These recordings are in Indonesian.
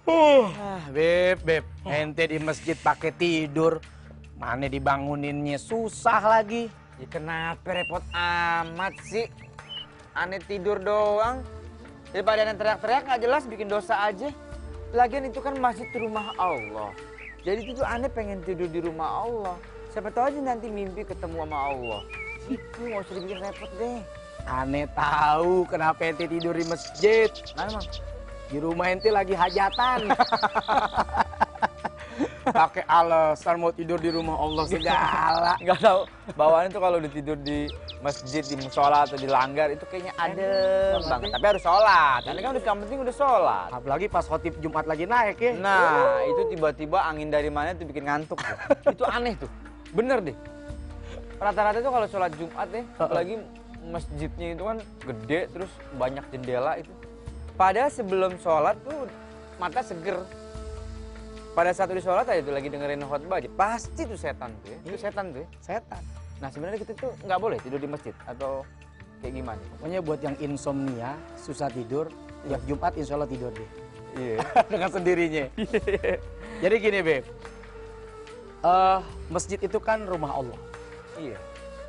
Beb, ente di masjid pakai tidur, mana dibanguninnya susah lagi. Ya kenapa repot amat sih? Aneh tidur doang. Daripada aneh teriak-teriak nggak jelas bikin dosa aja. Lagian itu kan masjid rumah Allah. Jadi itu aneh pengen tidur di rumah Allah. Siapa tahu aja nanti mimpi ketemu sama Allah. Itu nggak usah dibikin repot deh. Aneh tahu kenapa ente tidur di masjid. Mana, Mang? Di rumah ente lagi hajatan. Pakai alasan mau tidur di rumah Allah segala. Nggak tahu. Bawaannya tuh kalau udah tidur di masjid, di musola atau di langgar itu kayaknya adem banget. Tapi harus sholat. Karena kan udah yang penting udah sholat. Apalagi pas khotib Jumat lagi naik ya. Nah, itu tiba-tiba angin dari mana tuh bikin ngantuk tuh. Itu aneh tuh. Bener deh. Rata-rata tuh kalau sholat Jumat deh, apalagi masjidnya itu kan gede terus banyak jendela itu. Padahal sebelum sholat tuh mata seger. Pada saat udah sholat aja tuh lagi dengerin khotbah aja, pasti tuh setan tuh ya. Itu setan tuh ya. Setan. Nah sebenarnya kita tuh nggak boleh tidur di masjid atau kayak gimana? Pokoknya buat yang insomnia, susah tidur, tiap Jumat insya Allah tidur deh. Iya. Dengan sendirinya. Jadi gini Beb, masjid itu kan rumah Allah. Iya.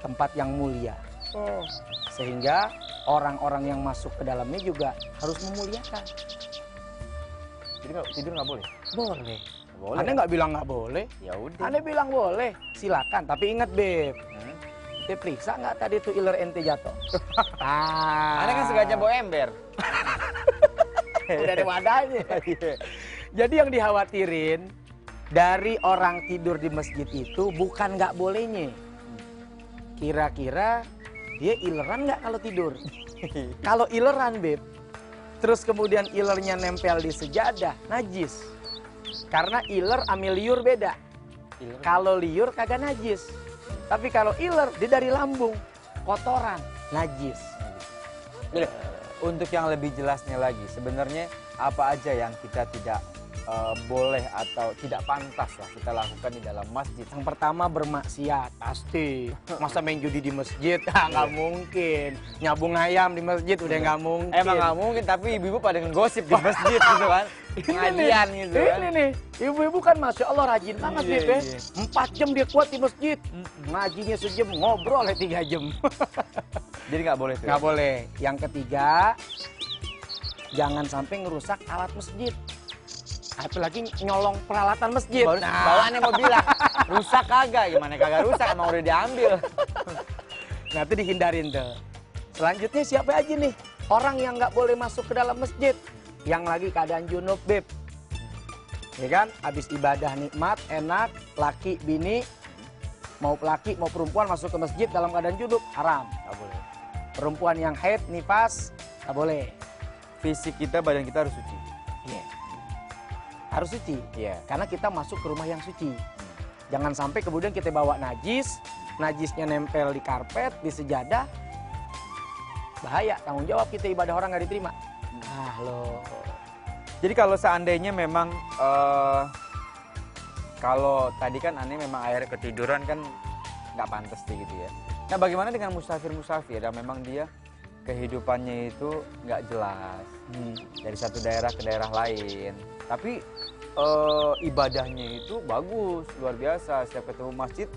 Tempat yang mulia. Oh. Sehingga orang-orang yang masuk ke dalamnya juga harus memuliakan. Jadi tidur nggak boleh? Boleh. Boleh. Aneh nggak bilang nggak boleh. Ya udah. Aneh bilang boleh. Silakan. Tapi ingat Beb, ente periksa nggak tadi tuh iler ente jatuh? Aneh kan sengaja bawa ember. Udah ada wadahnya. Jadi yang dikhawatirin dari orang tidur di masjid itu bukan nggak bolehnya. Kira-kira dia ileran nggak kalau tidur? Kalau ileran Beb, terus kemudian ilernya nempel di sejadah, najis. Karena iler sama liur beda. Kalau liur kagak najis. Tapi kalau iler dia dari lambung, kotoran, najis. Jadi, untuk yang lebih jelasnya lagi, sebenarnya apa aja yang kita tidak boleh atau tidak pantas lah kita lakukan di dalam masjid? Yang pertama bermaksiat, pasti. Masa main judi di masjid? Nggak mungkin. Nyabung ayam di masjid udah nggak mungkin. Emang nggak mungkin, tapi ibu-ibu pada ngegosip di masjid gitu kan. Pengajian gitu kan. Ini nih, ibu-ibu kan Masya Allah rajin banget Iya, Beb ya. iya. 4 jam dia kuat di masjid. Ngajinya sejam, ngobrol 3 jam. Jadi nggak boleh tuh. Nggak boleh. Yang ketiga, jangan sampai ngerusak alat masjid. Apalagi nyolong peralatan masjid. Bawaannya mau bilang, rusak kagak? Gimana kagak rusak, emang udah diambil. Nah itu dihindarin tuh. Selanjutnya siapa aja nih orang yang nggak boleh masuk ke dalam masjid? Yang lagi keadaan junub Beb. Ya kan, habis ibadah nikmat, enak, laki, bini, mau laki mau perempuan masuk ke masjid dalam keadaan junub, haram. Nggak boleh. Perempuan yang haid, nifas, nggak boleh. Fisik kita, badan kita harus suci. Iya. Harus suci. Iya. Karena kita masuk ke rumah yang suci. Jangan sampai kemudian kita bawa najis, najisnya nempel di karpet, di sejadah. Bahaya, tanggung jawab kita ibadah orang nggak diterima. Ah loh. Jadi kalau seandainya memang kalau tadi kan aneh memang air ketiduran kan nggak pantas sih gitu ya. Nah bagaimana dengan musafir-musafir dan memang dia kehidupannya itu nggak jelas dari satu daerah ke daerah lain, tapi ibadahnya itu bagus, luar biasa. Setiap ketemu masjid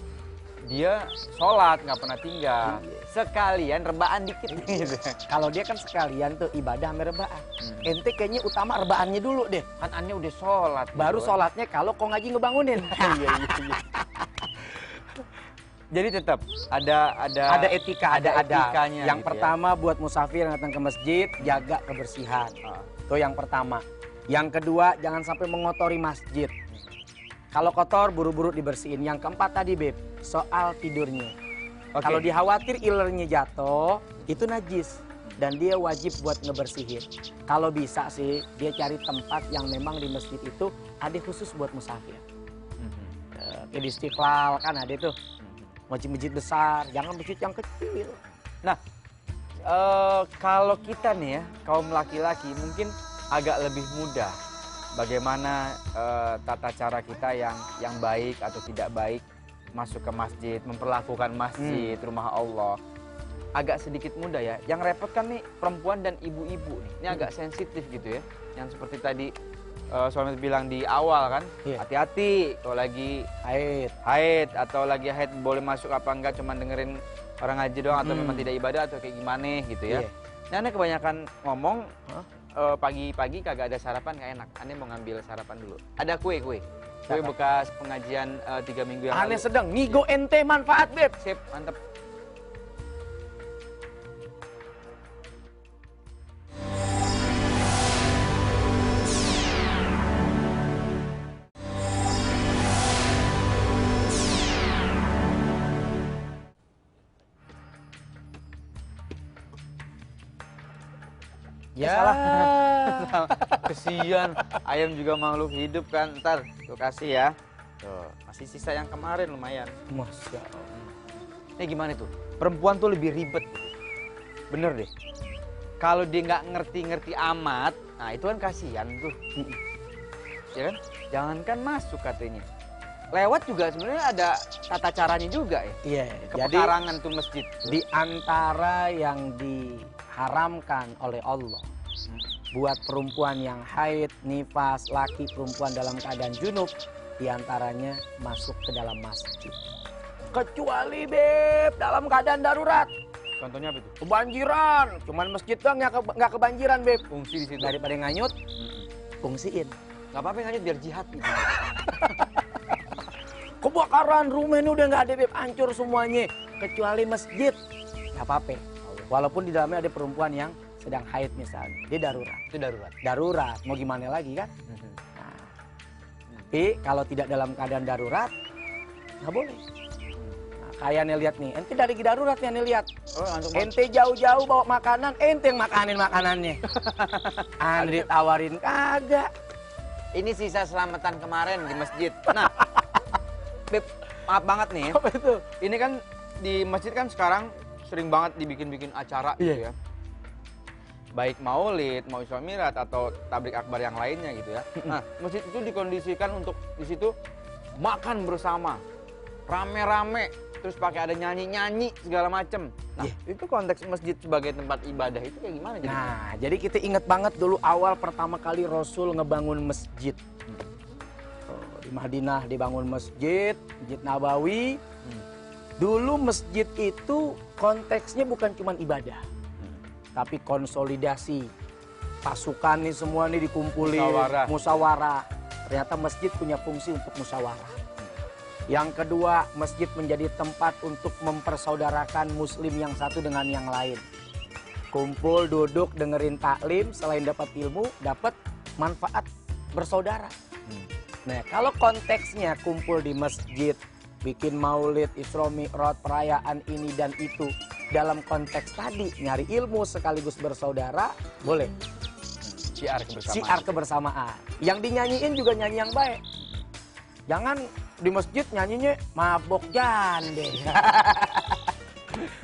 dia sholat nggak pernah tinggal. Sekalian rebaan dikit gitu. Kalau dia kan sekalian tuh ibadah sama rebaan. Ente kayaknya utama rebaannya dulu deh. Kan aneh udah sholat. Baru gitu. sholatnya kalau kok ngaji ngebangunin. Iya. Jadi tetap Ada etika, ada etikanya. Yang gitu pertama buat musafir yang datang ke masjid, jaga kebersihan. Itu yang pertama. Yang kedua, jangan sampai mengotori masjid. Kalau kotor, buru-buru dibersihin. Yang keempat tadi, Beb, soal tidurnya. Oke. Kalau dikhawatir ilernya jatuh, itu najis. Dan dia wajib buat ngebersihin. Kalau bisa sih, dia cari tempat yang memang di masjid itu ada khusus buat musafir. Kayak di Istiqlal kan ada tuh. Masjid-masjid besar, jangan masjid yang kecil. Nah, kalau kita nih ya, kaum laki-laki mungkin agak lebih mudah. Bagaimana tata cara kita yang baik atau tidak baik masuk ke masjid, memperlakukan masjid, rumah Allah. Agak sedikit mudah ya. Yang repot kan nih perempuan dan ibu-ibu nih. Ini agak sensitif gitu ya. Yang seperti tadi suami bilang di awal kan, Iya. hati-hati kalau lagi haid atau lagi haid boleh masuk apa enggak, cuma dengerin orang ngaji doang atau memang tidak ibadah atau kayak gimana gitu ya. Iya. Nah, Ane kebanyakan ngomong pagi-pagi kagak ada sarapan nggak enak. Ane mau ngambil sarapan dulu. Ada kue bekas pengajian 3 minggu yang Aneh lalu. sedang ngigo ente manfaat, Beb. Sip, mantep. Ya. Salah. Kesian, ayam juga makhluk hidup kan. Ntar, tuh kasih ya. Tuh, masih sisa yang kemarin lumayan. Masya Allah. Ini gimana tuh? Perempuan tuh lebih ribet. Bener deh. Kalau dia nggak ngerti-ngerti amat, nah itu kan kasihan tuh. Ya kan? Jangankan masuk katanya. Lewat juga sebenarnya ada tata caranya juga ya. Iya, Ke jadi pekarangan tuh masjid. di antara yang diharamkan oleh Allah buat perempuan yang haid, nifas, laki perempuan dalam keadaan junub, di antaranya masuk ke dalam masjid. Kecuali Beb dalam keadaan darurat. Contohnya apa itu? Kebanjiran, cuman masjid doang nggak kebanjiran, Beb. Fungsi di situ. Daripada nganyut, fungsiin. Nggak apa-apa ngajut biar jihad gitu. Kebakaran, rumah ini udah nggak ada, Beb, hancur semuanya. Kecuali masjid, nggak apa-apa. Walaupun di dalamnya ada perempuan yang sedang haid misalnya, dia darurat. Itu darurat. Darurat, mau gimana lagi kan? Nah, tapi kalau tidak dalam keadaan darurat, nggak boleh. Nah, kayak nih lihat nih, ente dari darurat nih lihat. Oh, langsung Ente jauh-jauh bawa makanan, ente yang makanin makanannya. Andi tawarin kagak. Ini sisa selamatan kemarin di masjid. Nah, Beb, maaf banget nih. Apa itu? Ini kan di masjid kan sekarang sering banget dibikin-bikin acara gitu Iya. ya. Baik maulid, mau Isra Mi'raj atau tablik akbar yang lainnya gitu ya. Nah, masjid itu dikondisikan untuk di situ makan bersama, rame-rame, terus pakai ada nyanyi-nyanyi segala macem. Nah, itu konteks masjid sebagai tempat ibadah itu kayak gimana jadi? Nah, jadi kita ingat banget dulu awal pertama kali Rasul ngebangun masjid. Di Madinah dibangun masjid, Masjid Nabawi. Dulu masjid itu konteksnya bukan cuma ibadah, tapi konsolidasi. Pasukan nih semua nih dikumpulin, musyawarah. Ternyata masjid punya fungsi untuk musyawarah. Yang kedua, masjid menjadi tempat untuk mempersaudarakan muslim yang satu dengan yang lain. Kumpul, duduk, dengerin taklim, selain dapat ilmu, dapat manfaat bersaudara. Nah, kalau konteksnya kumpul di masjid, bikin maulid, Isra Mi'raj, perayaan ini dan itu, dalam konteks tadi nyari ilmu sekaligus bersaudara, boleh. Syiar kebersamaan. Syiar kebersamaan. Yang dinyanyiin juga nyanyi yang baik. Jangan di masjid nyanyinya mabok jande.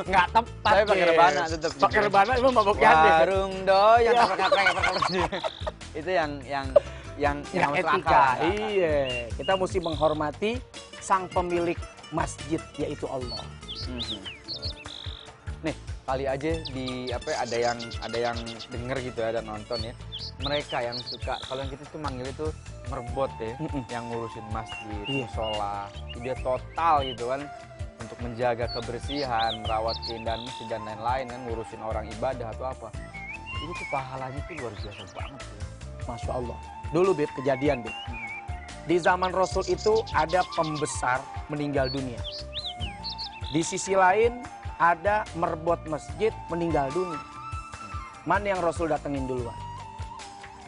Nggak tepat. Saya pakai ya. rebana tetap. Pakai rebana itu mabok jande. Warung doyan Iya. itu yang Yang masuk etika. akal. Iya. Kita mesti menghormati sang pemilik masjid yaitu Allah. Nih, kali aja di ada yang denger gitu ya, ada nonton ya. Mereka yang suka, kalau yang kita tuh manggil itu merbot ya, yang ngurusin masjid, Iya. musola, dia total gitu kan untuk menjaga kebersihan, merawat keindahan masjid dan lain-lain kan, ngurusin orang ibadah atau apa. Itu tuh pahalanya tuh luar biasa banget ya. Masya Allah. Dulu Beb, kejadian Beb. Di zaman Rasul itu ada pembesar meninggal dunia. Di sisi lain ada merbot masjid meninggal dunia. Mana yang Rasul datengin duluan?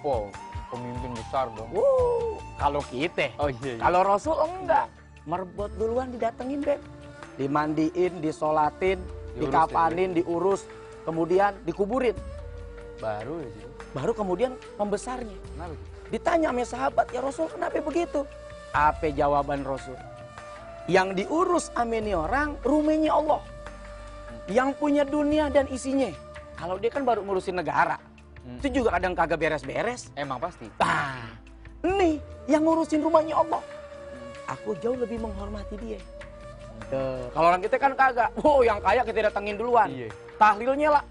Wow, pemimpin besar dong. Kalau kita. Oh iya. Kalau Rasul enggak. Merbot duluan didatengin Beb. Dimandiin, disolatin, dikapanin, diurus. Kemudian dikuburin. Baru ya sih. Baru kemudian pembesarnya. Kenapa sih? Ditanya sama sahabat, ya Rasul kenapa begitu? Apa jawaban Rasul? Yang diurus sama ini orang, rumahnya Allah. Yang punya dunia dan isinya. Kalau dia kan baru ngurusin negara. Itu juga kadang kagak beres-beres. Emang pasti. Nah, ini yang ngurusin rumahnya Allah. Aku jauh lebih menghormati dia. Kalau orang kita kan kagak. Wow, yang kaya kita datangin duluan. Iya. Tahlilnya lah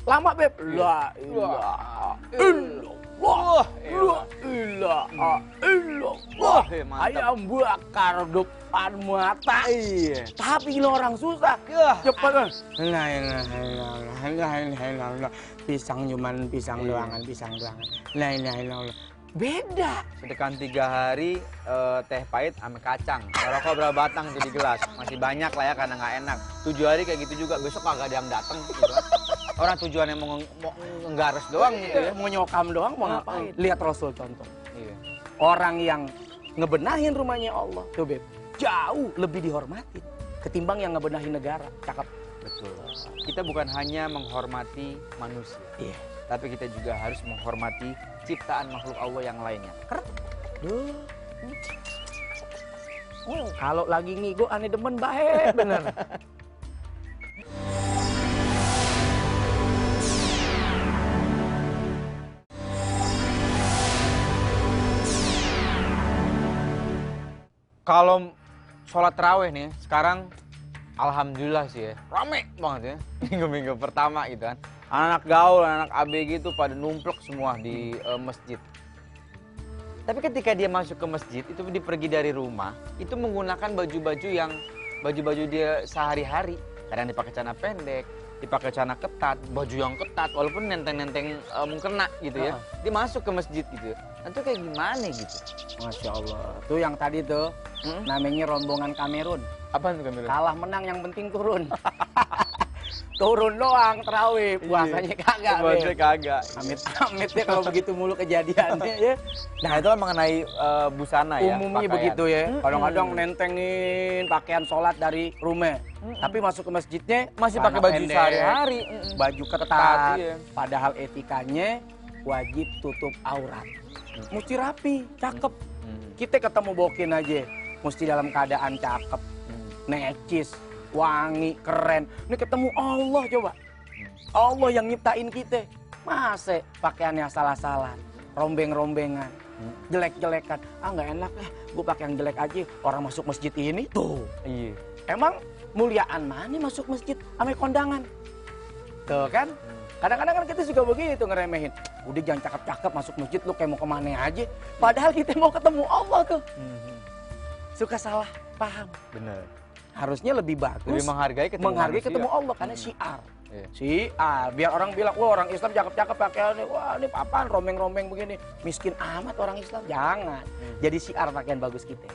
lama Beb. La ilaha illallah. La ilaha ilaha illallah. Mantap. Ayam bakar depan mata. Iya. Tapi lo orang susah. Yah. Cepat kan. La ilaha illallah. Pisang cuman pisang Iya. doangan, pisang doangan. La ilaha illallah. Beda. Sedekan 3 hari teh pahit sama kacang. Rokok berapa batang tuh di gelas? Masih banyak lah ya karena nggak enak. 7 hari kayak gitu juga, besok kagak ada yang datang gitu kan. Orang tujuannya mau nggares doang gitu ya. Mau nyokam doang, mau ngapain? Lihat Rasul contoh. Iya. Orang yang ngebenahin rumahnya Allah, tuh Beb, jauh lebih dihormati ketimbang yang ngebenahin negara. Cakep. Betul. Kita bukan hanya menghormati manusia, Iya. tapi kita juga harus menghormati ciptaan makhluk Allah yang lainnya. Keren. Duh. Kalau lagi ngigo aneh demen baik bener. Kalau sholat tarawih nih, sekarang alhamdulillah sih ya, rame banget ya. Minggu-minggu pertama gitu kan. Anak-anak gaul, anak ABG itu pada numplek semua di masjid. Tapi ketika dia masuk ke masjid, itu dia pergi dari rumah, itu menggunakan baju-baju yang baju-baju dia sehari-hari. Kadang dipakai celana pendek, dipakai celana ketat, baju yang ketat, walaupun nenteng-nenteng mukena gitu ya. Dia masuk ke masjid gitu. Nah, itu kayak gimana gitu? Masya Allah. Tuh yang tadi tuh namanya rombongan Kamerun. Apa tuh Kamil? Kalah menang yang penting turun. Turun doang terawih, puasanya kagak. Puasanya Beb. kagak. Amit-amit ya kalau begitu mulu kejadiannya ya. Nah itu kan mengenai busana ya. Umumnya pakaian. begitu ya. Kadang-kadang nentengin pakaian sholat dari rumah. Tapi masuk ke masjidnya Masih celana pakai baju pendek, sehari-hari. baju ketat. Ketat, iya. Padahal etikanya wajib tutup aurat. Mesti rapi, cakep. Kita ketemu bokin aja, mesti dalam keadaan cakep, necis, wangi, keren. Ini ketemu Allah coba. Allah yang nyiptain kita. Masa pakaiannya salah-salah, rombeng-rombengan, jelek-jelekan. Ah nggak enak lah, gue pakai yang jelek aja. Orang masuk masjid ini tuh. Iya. Emang muliaan mana masuk masjid ame kondangan? Tuh kan? Kadang-kadang kan kita juga begitu ngeremehin. Udah jangan cakep-cakep masuk masjid, lu kayak mau kemana aja. Padahal kita mau ketemu Allah tuh. Suka salah paham. Bener. Harusnya lebih bagus Lebih menghargai ketemu Allah karena syiar. Iya. Syiar. Biar orang bilang, wah orang Islam cakep-cakep pakaiannya. Wah ini apaan rombeng-rombeng begini. Miskin amat orang Islam. Jangan. Jadi syiar pakaian bagus kita.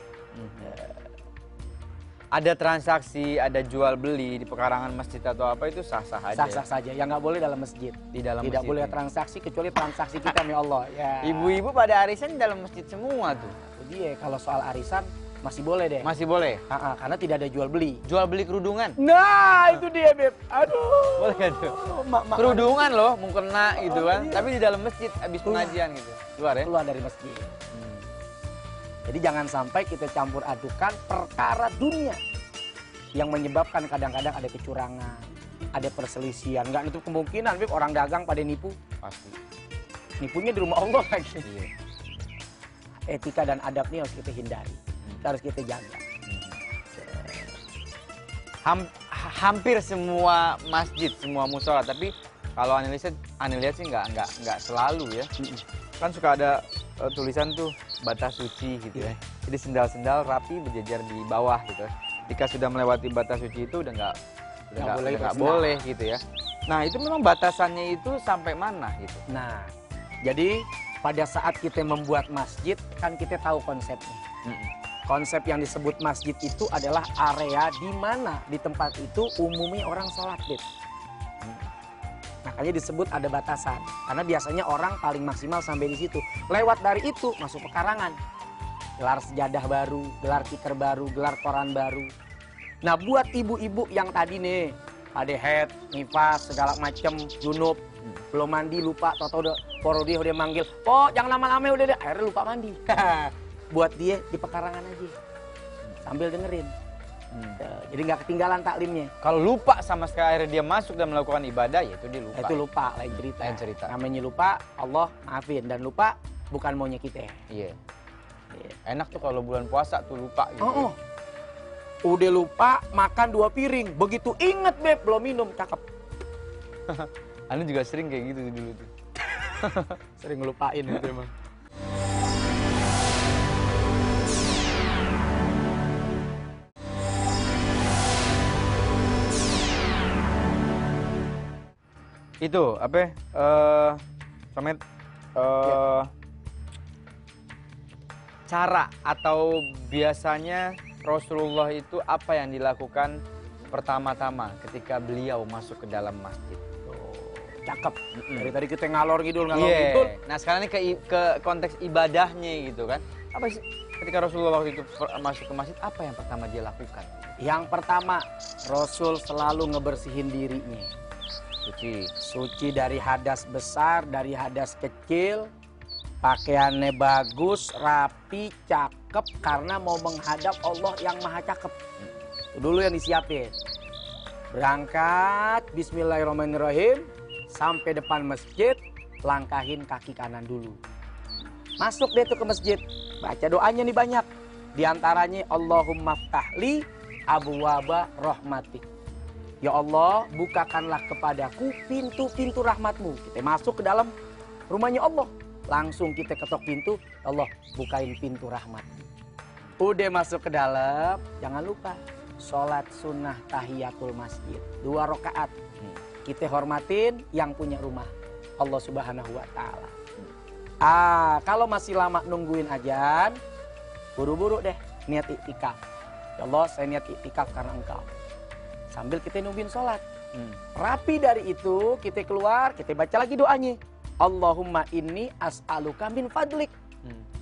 Ada transaksi, ada jual beli di pekarangan masjid atau apa itu sah-sah aja. Sah-sah saja. Yang nggak boleh dalam masjid. Di dalam Tidak masjid. boleh transaksi kecuali transaksi kita ya Allah. Ya. Ibu-ibu pada arisan di dalam masjid semua tuh. Itu dia kalau soal arisan masih boleh deh. Masih boleh. Karena tidak ada jual beli. Jual beli kerudungan. Nah, itu dia, Beb. Aduh. Boleh kan tuh? Kerudungan loh, mukena gitu kan. Tapi di dalam masjid habis pengajian gitu. Luar ya? Keluar dari masjid. Jadi jangan sampai kita campur adukan perkara dunia yang menyebabkan kadang-kadang ada kecurangan, ada perselisihan. Nggak nutup kemungkinan, Beb, orang dagang pada nipu. Pasti. Nipunya di rumah Allah lagi. Iya. Etika dan adab ini harus kita hindari. Harus kita jaga. Hampir semua masjid, semua musola, tapi kalau Ane lihat sih nggak selalu ya. Kan suka ada tulisan tuh batas suci gitu ya. Jadi sendal-sendal rapi berjejer di bawah gitu. Ketika sudah melewati batas suci itu udah nggak boleh gitu ya. Nah itu memang batasannya itu sampai mana gitu. Nah, jadi pada saat kita membuat masjid kan kita tahu konsepnya. Konsep yang disebut masjid itu adalah area di mana di tempat itu umumnya orang sholat, Beb. Makanya disebut ada batasan. Karena biasanya orang paling maksimal sampai di situ. Lewat dari itu masuk pekarangan. Gelar sejadah baru, gelar tikar baru, gelar koran baru. Nah buat ibu-ibu yang tadi nih, ada head, nifas, segala macem, junub, belum mandi, lupa, tau-tau udah, poro dia udah manggil, oh jangan lama-lama udah deh, akhirnya lupa mandi. Buat dia di pekarangan aja, sambil dengerin. Jadi nggak ketinggalan taklimnya. Kalau lupa sama sekali akhirnya dia masuk dan melakukan ibadah, ya itu dia lupa. Itu lupa, lain cerita. Lain cerita. Namanya lupa, Allah maafin. Dan lupa bukan maunya kita. Iya. Enak tuh kalau bulan puasa tuh lupa gitu. Oh. Udah lupa makan 2 piring. Begitu inget, Beb, belum minum, cakep. Anu juga sering kayak gitu dulu tuh. Sering ngelupain gitu emang. Itu apa? Somet, Ya. cara atau biasanya Rasulullah itu apa yang dilakukan pertama-tama ketika beliau masuk ke dalam masjid? Cakep. Mm-mm. Dari tadi kita ngalor ngidul Iya. ngidul. Nah sekarang ini ke konteks ibadahnya gitu kan. Apa sih ketika Rasulullah waktu itu masuk ke masjid, apa yang pertama dia lakukan? Yang pertama, Rasul selalu ngebersihin dirinya. Suci dari hadas besar, dari hadas kecil. Pakaiannya bagus, rapi, cakep karena mau menghadap Allah yang maha cakep. Itu dulu yang disiapin. Berangkat, bismillahirrahmanirrahim, sampai depan masjid, langkahin kaki kanan dulu. Masuk deh tuh ke masjid, baca doanya nih banyak. Di antaranya Allahumma ftahli abwaba rahmatik. Ya Allah, bukakanlah kepadaku pintu-pintu rahmatmu. Kita masuk ke dalam rumahnya Allah. Langsung kita ketok pintu, Allah bukain pintu rahmat. Udah masuk ke dalam, jangan lupa sholat sunnah tahiyatul masjid 2 rakaat. Kita hormatin yang punya rumah, Allah Subhanahu wa Ta'ala. Kalau masih lama nungguin ajan, buru-buru deh niat iktikaf. Ya Allah, saya niat iktikaf karena Engkau. Sambil kita nungguin sholat. Rapi dari itu, kita keluar, kita baca lagi doanya. Allahumma inni as'aluka min fadlik.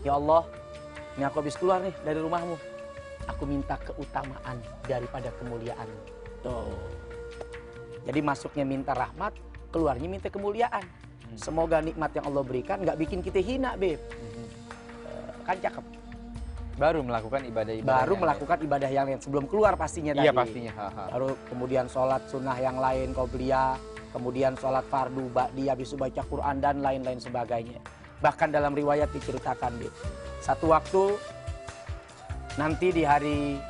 Ya Allah, ini aku habis keluar nih dari rumahmu. Aku minta keutamaan daripada kemuliaan. Tuh. Jadi masuknya minta rahmat, keluarnya minta kemuliaan. Semoga nikmat yang Allah berikan nggak bikin kita hina, Beb. Kan cakep. Baru melakukan ibadah-ibadah. Baru melakukan ibadah yang lain sebelum keluar pastinya tadi. Iya pastinya. Baru kemudian sholat sunnah yang lain, qobliyah. Kemudian sholat fardu, ba'di, habis itu baca Quran dan lain-lain sebagainya. Bahkan dalam riwayat diceritakan, Beb, satu waktu nanti di hari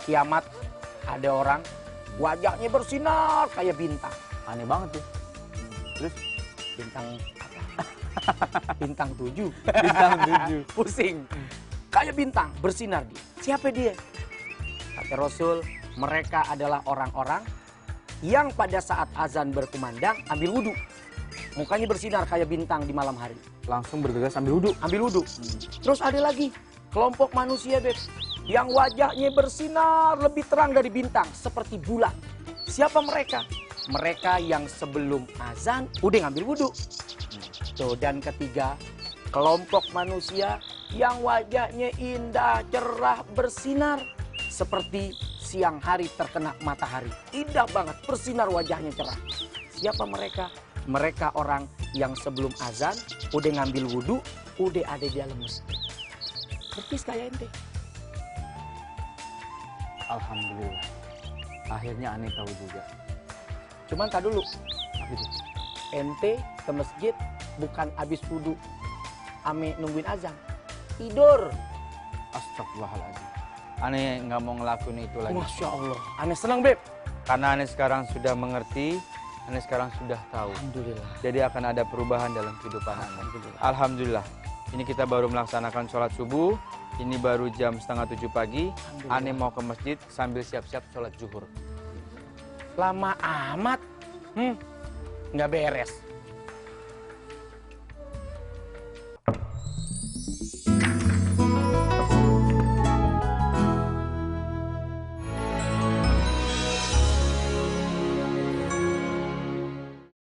kiamat ada orang wajahnya bersinar kayak bintang. Aneh banget tuh. Terus bintang apa? Bintang 7. Bintang 7. Pusing. Kayak bintang bersinar dia. Siapa dia? Kata Rasul, mereka adalah orang-orang yang pada saat azan berkumandang ambil wudhu. Mukanya bersinar kayak bintang di malam hari. Langsung bergegas ambil wudhu. Ambil wudhu. Terus ada lagi kelompok manusia, Beb, yang wajahnya bersinar lebih terang dari bintang seperti bulan. Siapa mereka? Mereka yang sebelum azan udah ngambil wudhu. Tuh, dan ketiga, kelompok manusia yang wajahnya indah, cerah, bersinar seperti siang hari terkena matahari. Indah banget, bersinar wajahnya cerah. Siapa mereka? Mereka orang yang sebelum azan udah ngambil wudhu, udah ada di dalam masjid. Persis kayak ente. Alhamdulillah. Akhirnya aneh tahu juga. Cuman tak dulu, Apa itu? ente ke masjid bukan abis wudhu, ame nungguin azan. Tidur. Astagfirullahaladzim. Aneh nggak mau ngelakuin itu lagi. Masya Allah. Aneh senang, Beb. Karena aneh sekarang sudah mengerti, aneh sekarang sudah tahu. Alhamdulillah. Jadi akan ada perubahan dalam kehidupan aneh. Alhamdulillah. Alhamdulillah. Ini kita baru melaksanakan sholat subuh. Ini baru jam 6:30 pagi. Aneh mau ke masjid sambil siap-siap sholat zuhur. Lama amat. Nggak beres.